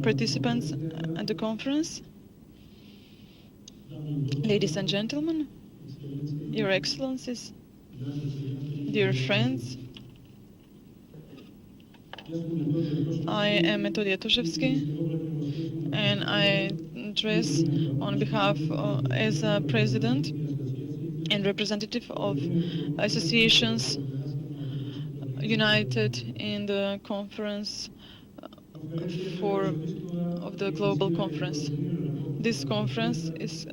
participants at the conference, ladies and gentlemen, Your Excellencies, dear friends. I am Metodija Tosevski, and I address on behalf as a president and representative of associations united in the conference of the global conference. This conference is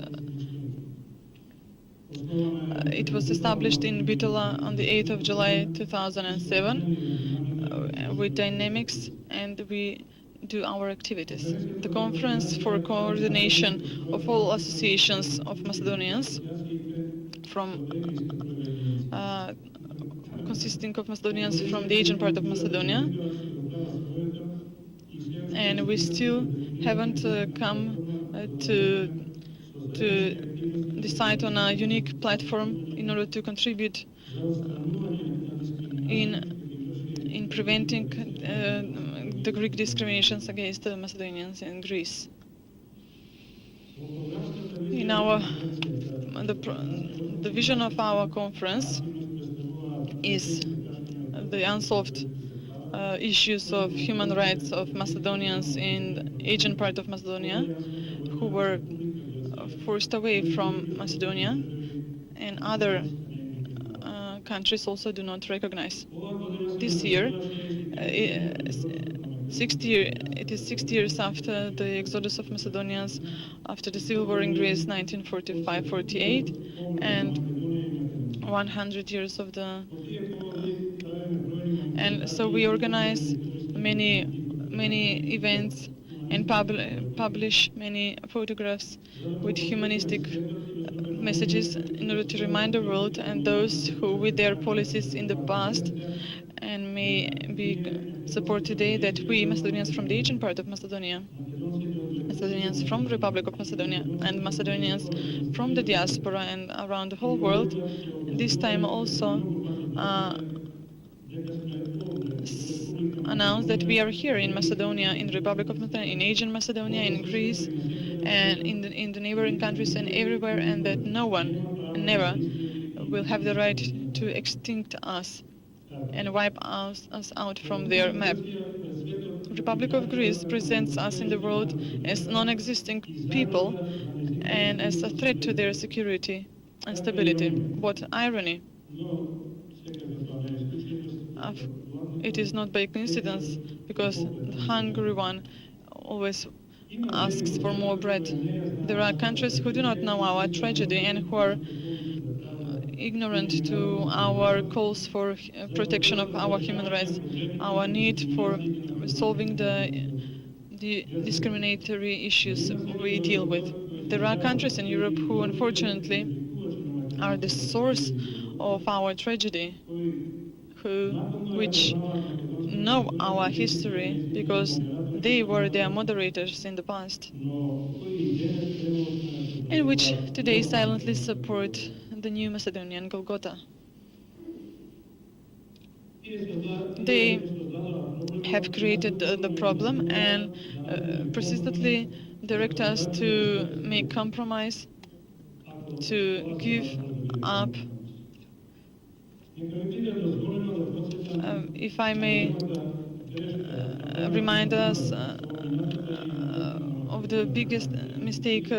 it was established in Bitola on the 8th of July 2007 with dynamics, and we do our activities. The conference for coordination of all associations of Macedonians from consisting of Macedonians from the Aegean part of Macedonia, and we still haven't come to decide on a unique platform in order to contribute in preventing the Greek discriminations against the Macedonians in Greece. In the vision of our conference is the unsolved issues of human rights of Macedonians in the Aegean part of Macedonia, who were forced away from Macedonia, and other countries also do not recognize. This year, it is 60 years after the exodus of Macedonians after the civil war in Greece, 1945-48, and 100 years of the and so we organize many events and publish many photographs with humanistic messages in order to remind the world and those who, with their policies in the past and may be support today, that we Macedonians from the Aegean part of Macedonia, Macedonians from the Republic of Macedonia, and Macedonians from the diaspora and around the whole world, this time also announce that we are here in Macedonia, in the Republic of Macedonia, in Aegean Macedonia, in Greece, and in the neighboring countries and everywhere, and that no one, never, will have the right to extinct us and wipe us out from their map. Republic of Greece presents us in the world as non-existing people and as a threat to their security and stability. What irony! It is not by coincidence, because the hungry one always asks for more bread. There are countries who do not know our tragedy and who are ignorant to our calls for protection of our human rights, our need for solving the discriminatory issues we deal with. There are countries in Europe who unfortunately are the source of our tragedy, which know our history because they were their moderators in the past, and which today silently support the new Macedonian Golgotha. They have created the problem and persistently direct us to make compromise, to give up. If I may remind us of the biggest mistake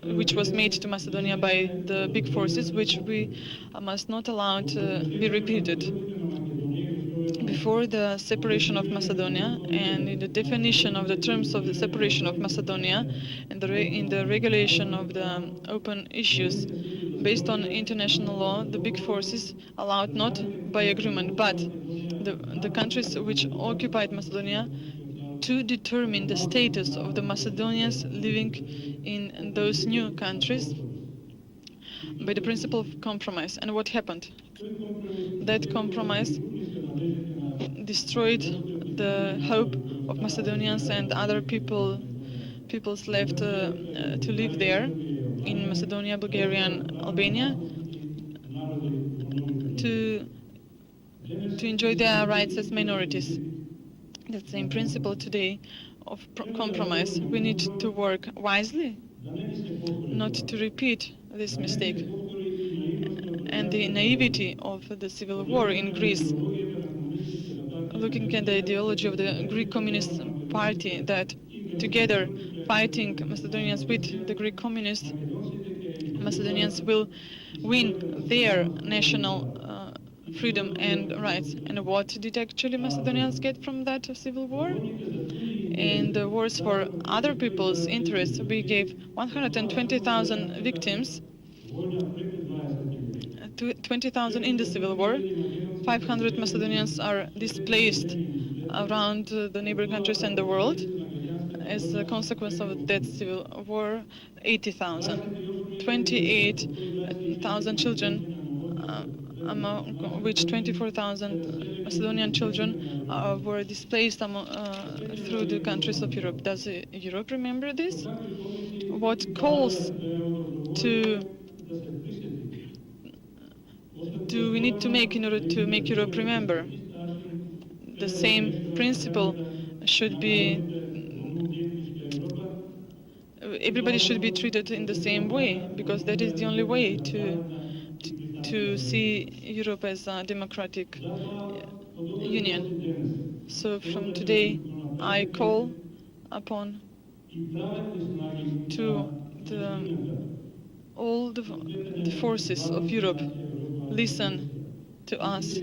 which was made to Macedonia by the big forces, which we must not allow to be repeated. Before the separation of Macedonia, and in the definition of the terms of the separation of Macedonia, and in the regulation of the open issues based on international law, the big forces allowed not by agreement, but the countries which occupied Macedonia to determine the status of the Macedonians living in those new countries by the principle of compromise. And what happened? That compromise destroyed the hope of Macedonians and other peoples left to live there in Macedonia, Bulgaria, and Albania, to enjoy their rights as minorities. The same principle today of compromise. We need to work wisely, not to repeat this mistake. And the naivety of the civil war in Greece, looking at the ideology of the Greek Communist Party, that together fighting Macedonians with the Greek communists, Macedonians will win their national freedom and rights. And what did actually Macedonians get from that civil war? In the wars for other people's interests, we gave 120,000 victims, 20,000 in the civil war. 500 Macedonians are displaced around the neighboring countries and the world. As a consequence of that civil war, 80,000. 28,000 children, among which 24,000 Macedonian children were displaced through the countries of Europe. Does Europe remember this? What calls do we need to make in order to make Europe remember? The same principle should be, everybody should be treated in the same way, because that is the only way to see Europe as a democratic union. So from today, I call upon all the forces of Europe, listen to us.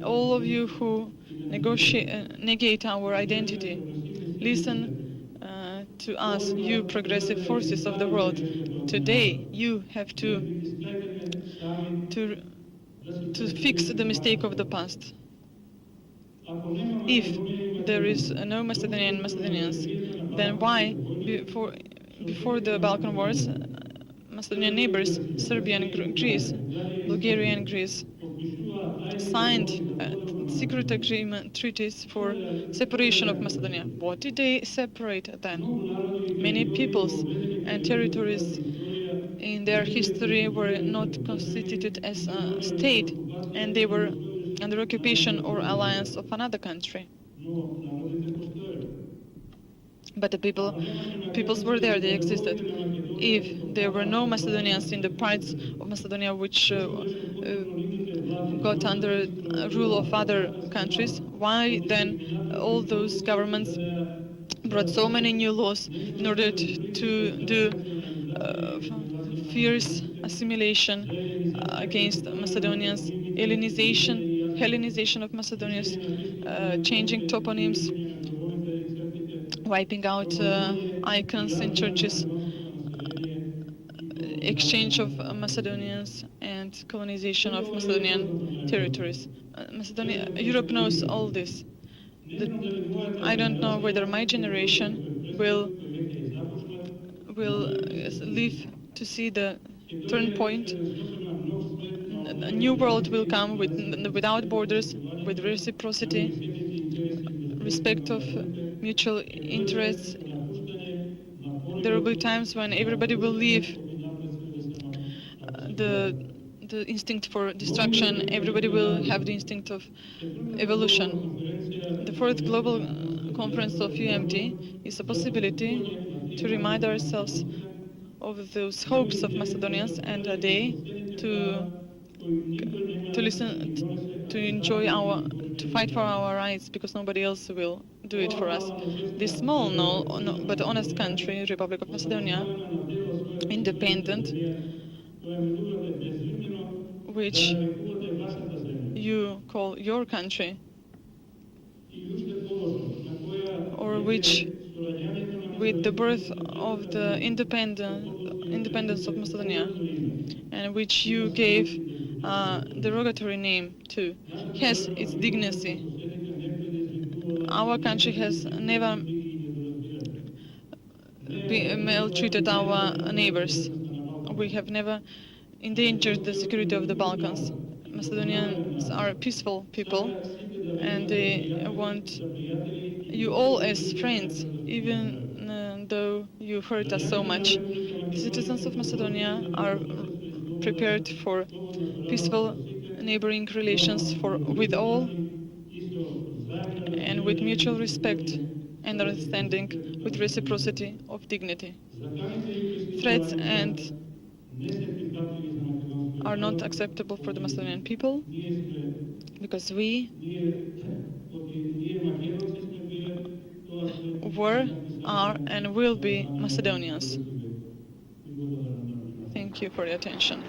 All of you who negate our identity, listen to us, you progressive forces of the world. Today you have to fix the mistake of the past. If there is no Macedonians, then why before the Balkan Wars, Macedonian neighbors, Serbia and Greece, Bulgaria and Greece, signed secret agreement treaties for separation of Macedonia. What did they separate then? Many peoples and territories in their history were not constituted as a state, and they were under occupation or alliance of another country. But the peoples were there, they existed. If there were no Macedonians in the parts of Macedonia which got under rule of other countries, why then all those governments brought so many new laws in order to do fierce assimilation against Macedonians, Hellenization of Macedonians, changing toponyms, wiping out icons in churches, exchange of Macedonians and colonization of Macedonian territories. Europe knows all this. I don't know whether my generation will live to see the turn point. A new world will come without borders, with reciprocity, respect of mutual interests. There will be times when everybody will leave the instinct for destruction. Everybody will have the instinct of evolution. The fourth global conference of UMD is a possibility to remind ourselves of those hopes of Macedonians, and a day to listen, to enjoy to fight for our rights, because nobody else will do it for us. This small, but honest country, Republic of Macedonia, independent, which you call your country, or which, with the birth of the independence of Macedonia, and which you gave a derogatory name to, has its dignity. Our country has never maltreated our neighbors. We have never endangered the security of the Balkans. Macedonians are peaceful people, and they want you all as friends, even though you hurt us so much. The citizens of Macedonia are prepared for peaceful neighboring relations with all, and with mutual respect and understanding, with reciprocity of dignity. Threats and are not acceptable for the Macedonian people, because we were, are, and will be Macedonians. Thank you for your attention.